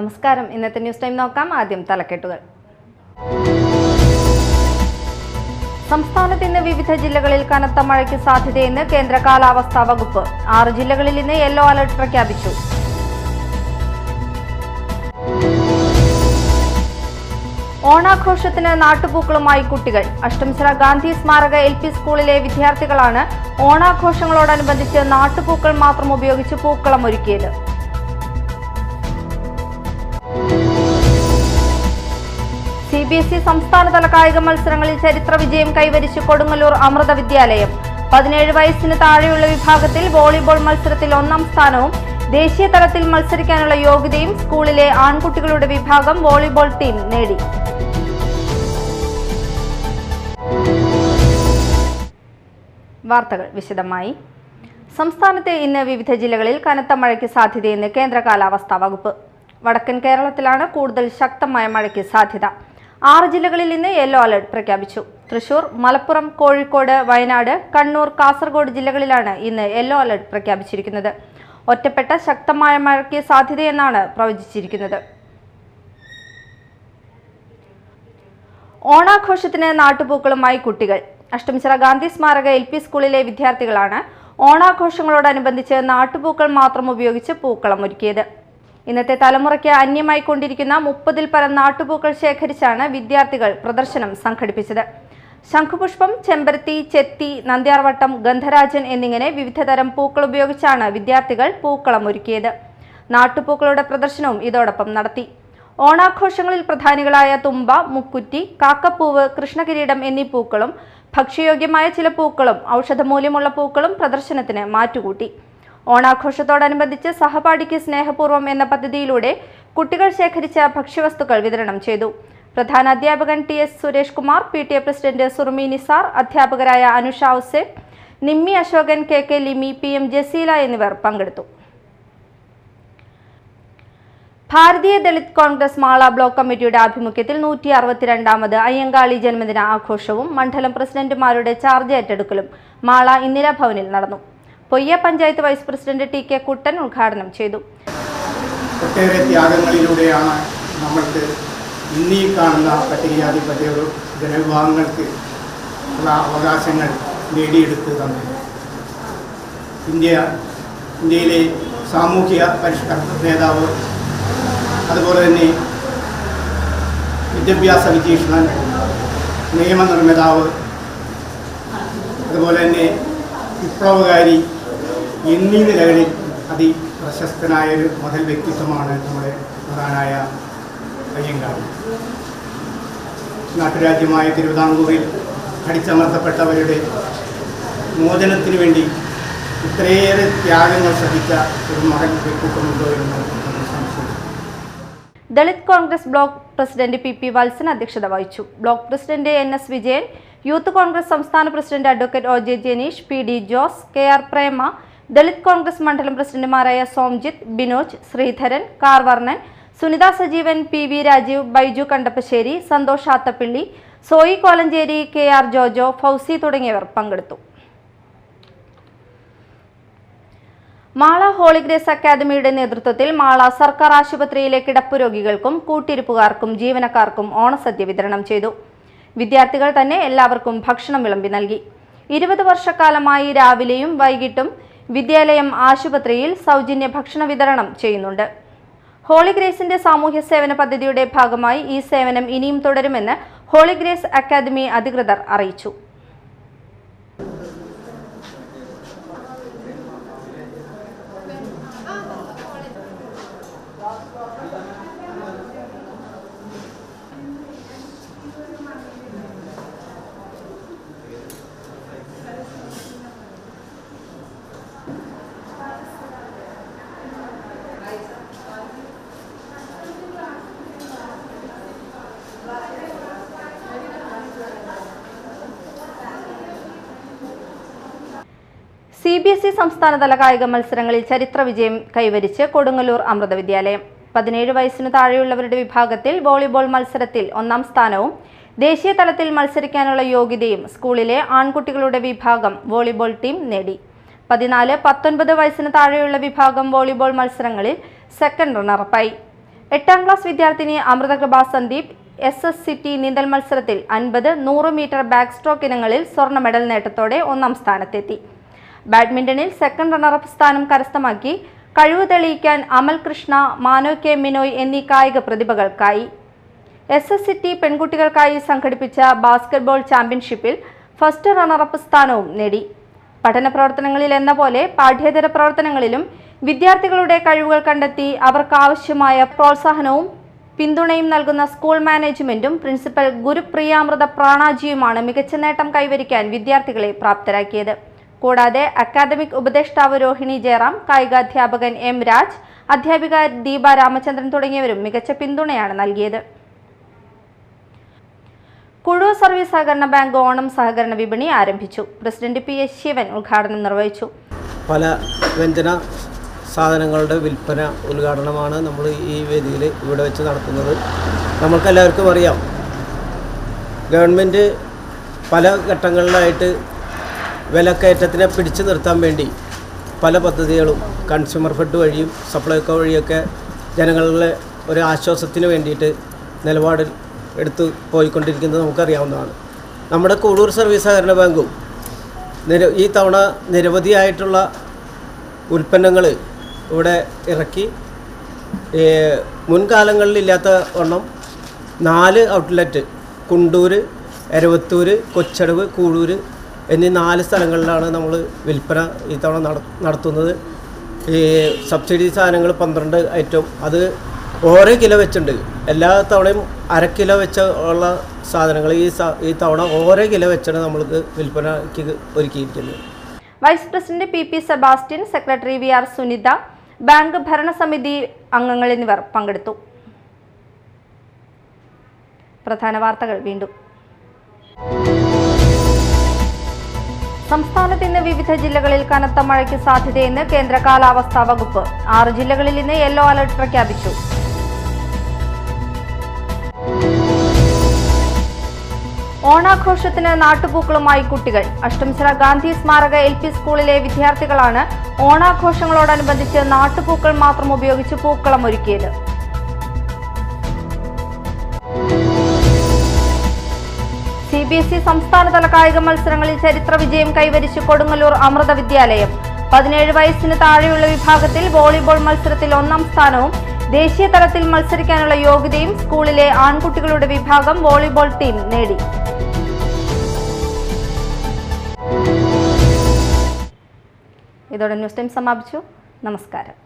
നമസ്കാരം. ഇന്നത്തെ news time നോക്കാം. ആദ്യം തലക്കെട്ടുകൾ. സംസ്ഥാനത്ത് ഇന്ന് വിവിധ ജില്ലകളിൽ കനത്ത മഴയ്ക്ക് സാധ്യതയെന്ന് കേന്ദ്ര കാലാവസ്ഥാ വകുപ്പ്. 6 ജില്ലകളിൽ ഇന്ന് യെല്ലോ അലർട്ട് പ്രഖ്യാപിച്ചു. ഓണാഘോഷത്തിന് നാട്ടുപൂക്കളുമായി കുട്ടികൾ. അഷ്ടമിച്ചിറ ഗാന്ധി സ്മാരക LP സ്കൂളിലെ വിദ്യാർത്ഥികളാണ് ഓണാഘോഷങ്ങളോടനുബന്ധിച്ച് നാട്ടുപൂക്കൾ മാത്രം ഉപയോഗിച്ച് പൂക്കളം ഒരുക്കിയത്. CBSE സംസ്ഥാനതല കായിക മത്സരങ്ങളിൽ ചരിത്ര വിജയം കൈവരിച്ച് കൊടുങ്ങല്ലൂർ അമൃത വിദ്യാലയം. 17 വയസ്സിന് താഴെയുള്ള വിഭാഗത്തിൽ വോളിബോൾ മത്സരത്തിൽ 1ാം സ്ഥാനവും ദേശീയ തലത്തിൽ മത്സരിക്കാനുള്ള യോഗ്യതയും സ്കൂളിലെ ആൺകുട്ടികളുടെ വിഭാഗം വോളിബോൾ ടീം നേടി. വാർത്തകൾ വിശദമായി. സംസ്ഥാനത്തെ ഇന്ന് വിവിധ ജില്ലകളിൽ കനത്ത മഴയ്ക്ക് സാധ്യതയെന്ന് കേന്ദ്ര കാലാവസ്ഥാ വകുപ്പ്. വടക്കൻ കേരളത്തിലാണ് കൂടുതൽ ശക്തമായ മഴയ്ക്ക് സാധ്യത. 6 ജില്ലകളിൽ ഇന്ന് യെല്ലോ അലർട്ട് പ്രഖ്യാപിച്ചു. തൃശൂർ, മലപ്പുറം, കോഴിക്കോട്, വയനാട്, കണ്ണൂർ, കാസർഗോഡ് ജില്ലകളിലാണ് ഇന്ന് യെല്ലോ അലർട്ട് പ്രഖ്യാപിച്ചിരിക്കുന്നത്. ഒറ്റപ്പെട്ട ശക്തമായ മഴയ്ക്ക് സാധ്യതയെന്നാണ് പ്രവചിച്ചിരിക്കുന്നത്. ഓണാഘോഷത്തിന് നാട്ടുപൂക്കളുമായി കുട്ടികൾ. അഷ്ടമിച്ചിറ ഗാന്ധി സ്മാരക LP സ്കൂളിലെ വിദ്യാർത്ഥികളാണ് ഓണാഘോഷങ്ങളോടനുബന്ധിച്ച് നാട്ടുപൂക്കൾ മാത്രം ഉപയോഗിച്ച് പൂക്കളം ഒരുക്കിയത്. ഇന്നത്തെ തലമുറയ്ക്ക് അന്യമായി കൊണ്ടിരിക്കുന്ന 30-ൽ പരം നാട്ടുപൂക്കൾ ശേഖരിച്ചാണ് വിദ്യാർത്ഥികൾ പ്രദർശനം സംഘടിപ്പിച്ചത്. ശംഖുപുഷ്പം, ചെമ്പരത്തി, ചെത്തി, നന്ദ്യാർവട്ടം, ഗന്ധരാജൻ എന്നിങ്ങനെ വിവിധതരം പൂക്കൾ ഉപയോഗിച്ചാണ് വിദ്യാർത്ഥികൾ പൂക്കളം ഒരുക്കിയത്. നാട്ടുപൂക്കളുടെ പ്രദർശനവും ഇതോടൊപ്പം നടത്തി. ഓണാഘോഷങ്ങളിൽ പ്രധാനികളായ തുമ്പ, മുക്കുറ്റി, കാക്കപ്പൂവ്, കൃഷ്ണകിരീടം എന്നീ പൂക്കളും ഭക്ഷ്യയോഗ്യമായ ചില പൂക്കളും ഔഷധമൂല്യമുള്ള പൂക്കളും പ്രദർശനത്തിന് മാറ്റുകൂട്ടി. ഓണാഘോഷത്തോടനുബന്ധിച്ച് സഹപാഠിക്ക് സ്നേഹപൂർവ്വം എന്ന പദ്ധതിയിലൂടെ കുട്ടികൾ ശേഖരിച്ച ഭക്ഷ്യവസ്തുക്കൾ വിതരണം ചെയ്തു. പ്രധാന അധ്യാപകൻ TS Suresh Kumar, PTA president Surumi Nisar, അധ്യാപകരായ അനുഷ ഔസേഫ്, നിമ്മി അശോകൻ, KK ലിമി, PM ജസീല എന്നിവർ പങ്കെടുത്തു. ഭാരതീയ ദളിത് കോൺഗ്രസ് മാള ബ്ലോക്ക് കമ്മിറ്റിയുടെ ആഭിമുഖ്യത്തിൽ 162ാമത് അയ്യങ്കാളി ജന്മദിന ആഘോഷവും മണ്ഡലം പ്രസിഡന്റുമാരുടെ ചാർജ് ഏറ്റെടുക്കലും മാള ഇന്ദിരാ ഭവനിൽ നടന്നു. Poyya panchayat vice president TK Kuttan ഉദ്ഘാടനം ചെയ്തു. ഒട്ടേറെ ത്യാഗങ്ങളിലൂടെയാണ് നമ്മൾക്ക് ഇന്നീ കാണുന്ന പട്ടികജാതി പട്ടിക ജനവിഭാഗങ്ങൾക്ക് ഉള്ള അവകാശങ്ങൾ നേടിയെടുത്ത് തന്നത്. ഇന്ത്യയിലെ സാമൂഹിക പരിഷ്കരണ നേതാവ്, അതുപോലെ തന്നെ വിദ്യാഭ്യാസ വിചക്ഷണൻ, നിയമനിർമ്മാതാവ്, അതുപോലെ തന്നെ വിപ്ലവകാരി എന്നീ നിലകളിൽ അതിപ്രശസ്തനായൊരു മഹൽ വ്യക്തിത്വമാണ് നമ്മുടെ പ്രധാനായ അയ്യങ്കാളി. നാട്ടുരാജ്യമായ തിരുവിതാംകൂറിൽ അടിച്ചമർത്തപ്പെട്ടവരുടെ മോചനത്തിനു വേണ്ടി ഇത്രയേറെ ത്യാഗങ്ങൾ സഹിച്ച ഒരു മഹൽ വ്യക്തിത്വമുണ്ടോ എന്ന് സംശയം. Dalit Congress block president PP Valsan അധ്യക്ഷത വഹിച്ചു. Block president NS Vijayan, youth Congress സംസ്ഥാന president advocate OJ Janeesh, PD Jose, KR Prema, Dalit Congress മണ്ഡലം പ്രസിഡന്റുമാരായ സോംജിത്ത്, ബിനോജ്, ശ്രീധരൻ, കാർവർണൻ, സുനിത സജീവൻ, PV രാജീവ്, ബൈജു കണ്ടപ്പശ്ശേരി, സന്തോഷ് ആത്തപ്പിള്ളി, സോയി കോലഞ്ചേരി, KR ജോജോ, ഫൗസി തുടങ്ങിയവർ പങ്കെടുത്തു. മാള ഹോളിഗ്രേസ് അക്കാദമിയുടെ നേതൃത്വത്തിൽ മാള സർക്കാർ ആശുപത്രിയിലെ കിടപ്പ് രോഗികൾക്കും കൂട്ടിരിപ്പുകാർക്കും ജീവനക്കാർക്കും ഓണസദ്യ വിതരണം ചെയ്തു. വിദ്യാർത്ഥികൾ തന്നെ എല്ലാവർക്കും ഭക്ഷണം വിളമ്പി നൽകി. 20 വർഷക്കാലമായി രാവിലെയും വൈകിട്ടും വിദ്യാലയം ആശുപത്രിയിൽ സൗജന്യ ഭക്ഷണ വിതരണം ചെയ്യുന്നുണ്ട്. ഹോളിഗ്രേസിന്റെ സാമൂഹ്യ സേവന പദ്ധതിയുടെ ഭാഗമായി ഈ സേവനം ഇനിയും തുടരുമെന്ന് ഹോളിഗ്രേസ് അക്കാദമി അധികൃതർ അറിയിച്ചു. CBSE സംസ്ഥാനതല കായിക മത്സരങ്ങളിൽ ചരിത്ര വിജയം കൈവരിച്ച് കൊടുങ്ങല്ലൂർ അമൃത വിദ്യാലയം. 17 വയസ്സിന് താഴെയുള്ളവരുടെ വിഭാഗത്തിൽ വോളിബോൾ മത്സരത്തിൽ 1ാം സ്ഥാനവും ദേശീയ തലത്തിൽ മത്സരിക്കാനുള്ള യോഗ്യതയും സ്കൂളിലെ ആൺകുട്ടികളുടെ വിഭാഗം വോളിബോൾ ടീം നേടി. 14-19 വയസ്സിന് താഴെയുള്ള വിഭാഗം വോളിബോൾ മത്സരങ്ങളിൽ സെക്കൻഡ് റണ്ണറപ്പായി. 8ാം ക്ലാസ് വിദ്യാർത്ഥിനി അമൃതകൃപ സന്ദീപ് SSCT നീന്തൽ മത്സരത്തിൽ 50-100 മീറ്റർ ബാക്ക് സ്ട്രോക്ക് ഇനങ്ങളിൽ സ്വർണ്ണ മെഡൽ നേട്ടത്തോടെ 1ാം സ്ഥാനത്തെത്തി. ബാഡ്മിന്റണിൽ സെക്കൻഡ് റണ്ണറപ്പ് സ്ഥാനം കരസ്ഥമാക്കി കഴിവ് തെളിയിക്കാൻ അമൽ കൃഷ്ണ, മാനോ കെ മിനോയ് എന്നീ കായിക പ്രതിഭകൾക്കായി. SSCT പെൺകുട്ടികൾക്കായി സംഘടിപ്പിച്ച ബാസ്കറ്റ്ബോൾ ചാമ്പ്യൻഷിപ്പിൽ ഫസ്റ്റ് റണ്ണറപ്പ് സ്ഥാനവും നേടി. പഠന പ്രവർത്തനങ്ങളിൽ എന്ന പോലെ പാഠ്യേതര പ്രവർത്തനങ്ങളിലും വിദ്യാർത്ഥികളുടെ കഴിവുകൾ കണ്ടെത്തി അവർക്കാവശ്യമായ പ്രോത്സാഹനവും പിന്തുണയും നൽകുന്ന സ്കൂൾ മാനേജ്മെന്റും പ്രിൻസിപ്പൽ ഗുരുപ്രിയാമൃത പ്രാണാജിയുമാണ് മികച്ച നേട്ടം കൈവരിക്കാൻ വിദ്യാർത്ഥികളെ പ്രാപ്തരാക്കിയത്. കൂടാതെ അക്കാദമിക് ഉപദേഷ്ടാവ് രോഹിണി ജയറാം, കായികാധ്യാപകൻ M. രാജ്, അധ്യാപിക ദീപ രാമചന്ദ്രൻ തുടങ്ങിയവരും മികച്ച പിന്തുണയാണ് നൽകിയത്. കുഴൂർ സർവീസ് സഹകരണ ബാങ്ക് ഓണം സഹകരണ വിപണി ആരംഭിച്ചു. പ്രസിഡന്റ് PS ശിവൻ ഉദ്ഘാടനം നിർവഹിച്ചു. പല വ്യഞ്ജന സാധനങ്ങളുടെ വിൽപ്പന ഉദ്ഘാടനമാണ് നമ്മൾ ഈ വേദിയിൽ ഇവിടെ വെച്ച് നടത്തുന്നത്. നമുക്കെല്ലാവർക്കും അറിയാം, ഗവൺമെൻറ് പല ഘട്ടങ്ങളിലായിട്ട് വിലക്കയറ്റത്തിനെ പിടിച്ചു നിർത്താൻ വേണ്ടി പല പദ്ധതികളും കൺസ്യൂമർ ഫെഡ് വഴിയും സപ്ലൈകോ വഴിയൊക്കെ ജനങ്ങളുടെ ഒരു ആശ്വാസത്തിന് വേണ്ടിയിട്ട് നിലപാട് എടുത്തു പോയിക്കൊണ്ടിരിക്കുന്നത് നമുക്കറിയാവുന്നതാണ്. നമ്മുടെ കുഴൂർ സർവീസ് സഹകരണ ബാങ്കും ഈ തവണ നിരവധിയായിട്ടുള്ള ഉൽപ്പന്നങ്ങൾ ഇവിടെ ഇറക്കി. മുൻകാലങ്ങളിലില്ലാത്ത വണ്ണം 4 ഔട്ട്ലെറ്റ് കുണ്ടൂർ, എരവത്തൂർ, കൊച്ചടവ്, കൂഴൂർ എന്നീ 4 സ്ഥലങ്ങളിലാണ് നമ്മൾ വിൽപ്പന ഈ തവണ നടത്തുന്നത്. ഈ സബ്സിഡി സാധനങ്ങൾ 12 ഐറ്റം, അത് ഓരോ കിലോ വെച്ചുണ്ട്. എല്ലാ തവണയും 1/2 കിലോ വെച്ച് ഉള്ള സാധനങ്ങൾ ഈ തവണ ഓരോ കിലോ വെച്ചാണ് നമ്മൾക്ക് വിൽപ്പനയ്ക്ക് ഒരുക്കിയിരിക്കുന്നത്. Vice president PP Sebastian, secretary VR Sunitha, bank ഭരണസമിതി അംഗങ്ങൾ എന്നിവർ പങ്കെടുത്തു. പ്രധാന വാർത്തകൾ വീണ്ടും. സംസ്ഥാനത്ത് ഇന്ന് വിവിധ ജില്ലകളിൽ കനത്ത മഴയ്ക്ക് സാധ്യതയെന്ന് കേന്ദ്ര കാലാവസ്ഥാ വകുപ്പ്. 6 ജില്ലകളിൽ ഇന്ന് യെല്ലോ അലർട്ട് പ്രഖ്യാപിച്ചു. ഓണാഘോഷത്തിന് നാട്ടുപൂക്കളുമായി കുട്ടികൾ. അഷ്ടമിച്ചിറ ഗാന്ധി സ്മാരക LP സ്കൂളിലെ വിദ്യാർത്ഥികളാണ് ഓണാഘോഷങ്ങളോടനുബന്ധിച്ച് നാട്ടുപൂക്കൾ മാത്രം ഉപയോഗിച്ച് പൂക്കളം ഒരുക്കിയത്. CBSE സംസ്ഥാനതല കായിക മത്സരങ്ങളിൽ ചരിത്ര വിജയം കൈവരിച്ച് കൊടുങ്ങല്ലൂർ അമൃത വിദ്യാലയം. 17 വയസ്സിന് താഴെയുള്ള വിഭാഗത്തിൽ വോളിബോൾ മത്സരത്തിൽ 1ാം സ്ഥാനവും ദേശീയ തലത്തിൽ മത്സരിക്കാനുള്ള യോഗ്യതയും സ്കൂളിലെ ആൺകുട്ടികളുടെ വിഭാഗം വോളിബോൾ ടീം നേടി. ഇതോടെ ന്യൂസ് ടൈം സമാപിച്ചു. നമസ്കാരം.